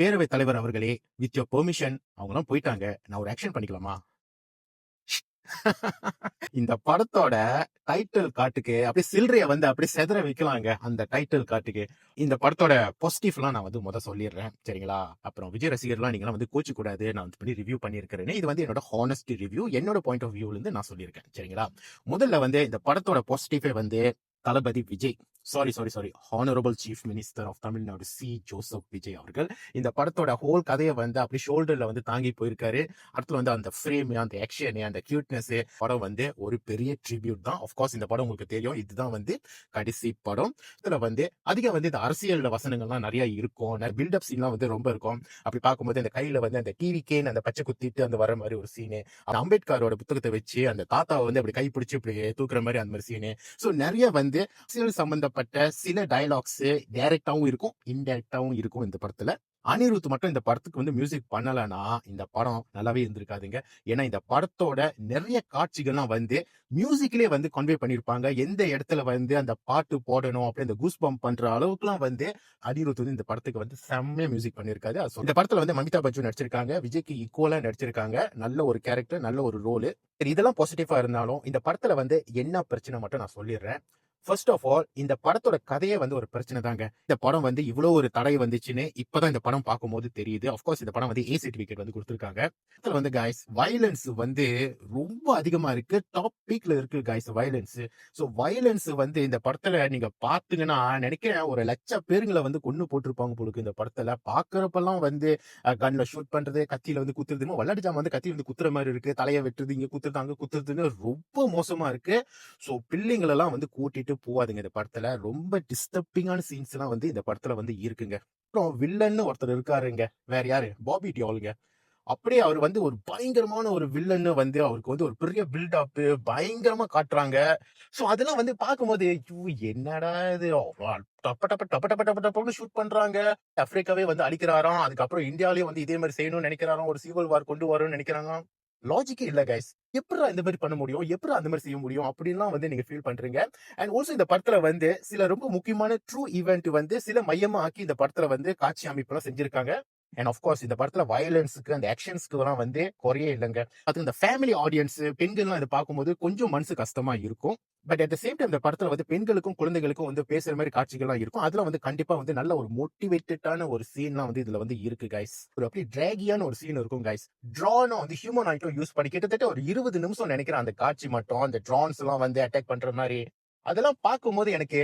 பேரவைத் தலைவர் அவர்களே, வித் யுவர் பெர்மிஷன் அவங்கலாம் போயிட்டாங்க. நான் ஒரு ஆக்ஷன் பண்ணிக்கலாமா? இந்த படத்தோட டைட்டில் கார்டுக்கு அப்படியே சில்லறைய வந்து அப்படியே சிதற வைக்கலாங்க. அந்த டைட்டில் கார்டுக்கு. இந்த படத்தோட பாசிட்டிவ்லாம் நான் வந்து சொல்லிடுறேன். சரிங்களா? அப்புறம் விஜய் ரசிகர்லாம் நீங்கலாம் வந்து கோச்சிக்கூடாது. நான் வந்து பண்ணி ரிவ்யூ பண்ணியிருக்கிறேன்னு. இது வந்து என்னோட ஹானஸ்ட் ரிவ்யூ. என்னோட பாயிண்ட் ஆஃப் வியூல இருந்து நான் சொல்லியிருக்கேன். சரிங்களா? முதல்ல வந்து இந்த படத்தோட பாசிட்டிவே வந்து Thalapathy Vijay. Sorry. Honourable chief minister of Tamil Nadu Joseph Vijay அவர்கள் இந்த படத்தோட ஹோல் கதையை வந்து அப்படி ஷோல்டர்ல வந்து தாங்கி போயிருக்காரு. அடுத்து வந்து அந்த ஃப்ரேம், அந்த ஆக்ஷன், அந்த கியூட்னஸ் படம் வந்து ஒரு பெரிய ட்ரிபியூட் தான். ஆஃப்கோர்ஸ் இந்த படம் உங்களுக்கு தெரியும். இதுதான் வந்து கடைசி படம். இதுல வந்து அதிகம் வந்து இந்த அரசியல் வசனங்கள்லாம் நிறைய இருக்கும். பில்டப் சீன்லாம் வந்து ரொம்ப இருக்கும். அப்படி பார்க்கும்போது அந்த கையில வந்து அந்த டிவி கேன் அந்த பச்சை குத்திட்டு அந்த வர மாதிரி ஒரு சீனு, அம்பேத்கரோட புத்தகத்தை வச்சு அந்த தாத்தாவை வந்து அப்படி கை பிடிச்சி இப்படி தூக்குற மாதிரி அந்த மாதிரி சீனு. ஸோ நிறைய வந்து அரசியல் சம்பந்தப்பட்ட சில டயலாக்ஸ் டைரக்டாவும் இருக்கும், இன்டைரக்டாவும் இருக்கும் இந்த படத்துல. அனிருத் மட்டும் இந்த படத்துக்கு வந்து மியூசிக் பண்ணலனா இந்த படம் நல்லாவே இருந்திருக்காதுங்க. ஏன்னா இந்த படத்தோட நிறைய காட்சிகள்லாம் வந்து மியூசிக்லயே வந்து கன்வே பண்ணிருப்பாங்க. எந்த இடத்துல வந்து அந்த பாட்டு போடணும் அப்படி அந்த கூஸ் பம்ப் பண்ற அளவுக்குலாம் வந்து அனிருத் வந்து இந்த படத்துக்கு வந்து செம்மையா மியூசிக் பண்ணிருக்காரு. இந்த படத்துல வந்து மமிதா பச்சன் நடிச்சிருக்காங்க. விஜய்க்கு ஈக்குவலா நடிச்சிருக்காங்க. நல்ல ஒரு கேரக்டர், நல்ல ஒரு ரோல். இதெல்லாம் பாசிட்டிவா இருந்தாலும் இந்த படத்துல வந்து என்ன பிரச்சனை மட்டும் நான் சொல்லிடுறேன். ஃபர்ஸ்ட் ஆஃப் ஆல் இந்த படத்தோட கதையே வந்து ஒரு பிரச்சனை தாங்க. இந்த படம் வந்து இவ்வளவு ஒரு தடை வந்துச்சுன்னு இப்பதான் இந்த படம் பார்க்கும்போது தெரியுது. ஆஃப்கோர்ஸ் இந்த படம் வந்து ஏ சர்டிபிகேட் வந்து கொடுத்திருக்காங்க. இதுல வந்து கைஸ் வயலன்ஸ் வந்து ரொம்ப அதிகமா இருக்கு. டாப் பீக்ல இருக்கு கைஸ் வயலன்ஸ். சோ வயலன்ஸ் வந்து இந்த படத்துல நீங்க பாத்தீங்கன்னா நினைக்கிறேன் ஒரு லட்சம் பேருங்களை வந்து கொன்னு போட்டிருப்பாங்க போலுக்கு இந்த படத்துல. பாக்குறப்பெல்லாம் வந்து கன்ல ஷூட் பண்றது, கத்தியில வந்து குத்துறது, விளையாட்டு ஜாம வந்து கத்தியில வந்து குத்துற மாதிரி இருக்கு. தலையை வெட்டுறது, இங்க குத்துறது, அங்க குத்துறதுன்னு ரொம்ப மோசமா இருக்கு. சோ பிள்ளைங்களை எல்லாம் வந்து கூட்டிட்டு போவாதுங்க இந்த படத்துல. ரொம்ப டிஸ்டர்பிங்கான சீன்ஸ் எல்லாம் வந்து இந்த படத்துல வந்து இருக்குங்க. அப்புறம் வில்லன்னு ஒருத்தர் இருக்காருங்க. வேற யாரு? பாபி டியோல்ங்க. அப்படியே அவர் வந்து ஒரு பயங்கரமான ஒரு வில்லன்னு வந்து அவருக்கு வந்து ஒரு பெரிய பில்டப் பயங்கரமா காட்டுறாங்க. சோ அதெல்லாம் வந்து பார்க்கும்போது ஐயோ என்னடா இது டப்ப டப்ப டப்ப டப்ப டப்ப டப்பன்னு ஷூட் பண்றாங்க. ஆப்பிரிக்காவே வந்து அழிக்கிறாராம். அதுக்கப்புறம் இந்தியாவிலேயே வந்து இதே மாதிரி செய்யணும்னு நினைக்கிறாராம். ஒரு சிவில் வார் கொண்டு வரணும்னு நினைக்கிறாங்க. லாஜிக்கே இல்ல கைஸ். எப்படிடா இந்த மாதிரி பண்ண முடியும்? எப்படிடா அந்த மாதிரி செய்ய முடியும்? அப்படின்லாம் வந்து நீங்க ஃபீல் பண்றீங்க. அண்ட் ஆல்சோ இந்த படத்துல வந்து சில ரொம்ப முக்கியமான ட்ரூ ஈவென்ட் வந்து சில மையமா ஆக்கி இந்த படத்துல வந்து காட்சி அமைப்புலாம் செஞ்சிருக்காங்க. அண்ட் ஆஃப்கோர்ஸ் இந்த படத்துல வயலன்ஸுக்கு அந்த ஆக்ஷன்ஸ்க்கு எல்லாம் வந்து குறையே இல்லைங்க. அது இந்த ஃபேமிலி ஆடியன்ஸ் பெண்கள்லாம் இதை பார்க்கும்போது கொஞ்சம் மனசு கஷ்டமா இருக்கும். But at the same time இந்த படத்துல வந்து பெண்களுக்கும் குழந்தைகளுக்கும் வந்து பேசுற மாதிரி காட்சிகள்லாம் இருக்கும். அதுல வந்து கண்டிப்பா வந்து நல்ல ஒரு மோட்டிவேட்டடான ஒரு சீன்லாம் வந்து இதுல வந்து இருக்கு கைஸ். ஒரு அப்படி டிராகியான ஒரு சீன் இருக்கும் கைஸ். ட்ரானும் வந்து ஹியூமன் ஆயிட்டும் யூஸ் பண்ணி கிட்டத்தட்ட ஒரு 20 நிமிஷம் நினைக்கிறேன் அந்த காட்சி மட்டும். அந்த ட்ரான்ஸ் எல்லாம் வந்து அட்டாக் பண்ற மாதிரி அதெல்லாம் பார்க்கும்போது எனக்கு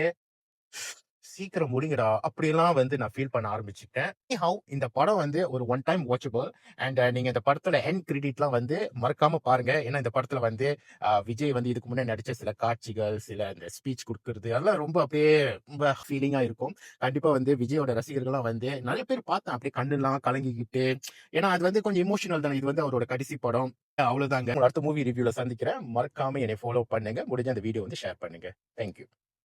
சீக்கிரம் முடிங்கடா அப்படிலாம் வந்து நான் ஃபீல் பண்ண ஆரம்பிச்சுட்டேன். ஹவ் இந்த படம் வந்து ஒரு ஒன் டைம் வாட்சபிள். அண்ட் நீங்க இந்த படத்துல எண்ட் கிரெடிட்லாம் வந்து மறக்காம பாருங்க. ஏன்னா இந்த படத்துல வந்து விஜய் வந்து இதுக்கு முன்னாடி நடிச்ச சில காட்சிகள், சில இந்த ஸ்பீச் கொடுக்கறது அதெல்லாம் ரொம்ப அப்படியே ரொம்ப ஃபீலிங்கா இருக்கும். கண்டிப்பா வந்து விஜயோட ரசிகர்கள்லாம் வந்து நிறைய பேர் பார்த்தேன் அப்படியே கண்ணுலாம் கலங்கிக்கிட்டு. ஏன்னா அது வந்து கொஞ்சம் எமோஷனல் தானே. இது வந்து அவரோட கடைசி படம். அவ்வளவுதாங்க. அடுத்த மூவி ரிவ்யூல சந்திக்கிறேன். மறக்காம என்னை ஃபாலோ பண்ணுங்க. முடிஞ்ச அந்த வீடியோ வந்து ஷேர் பண்ணுங்க. தேங்க்யூ.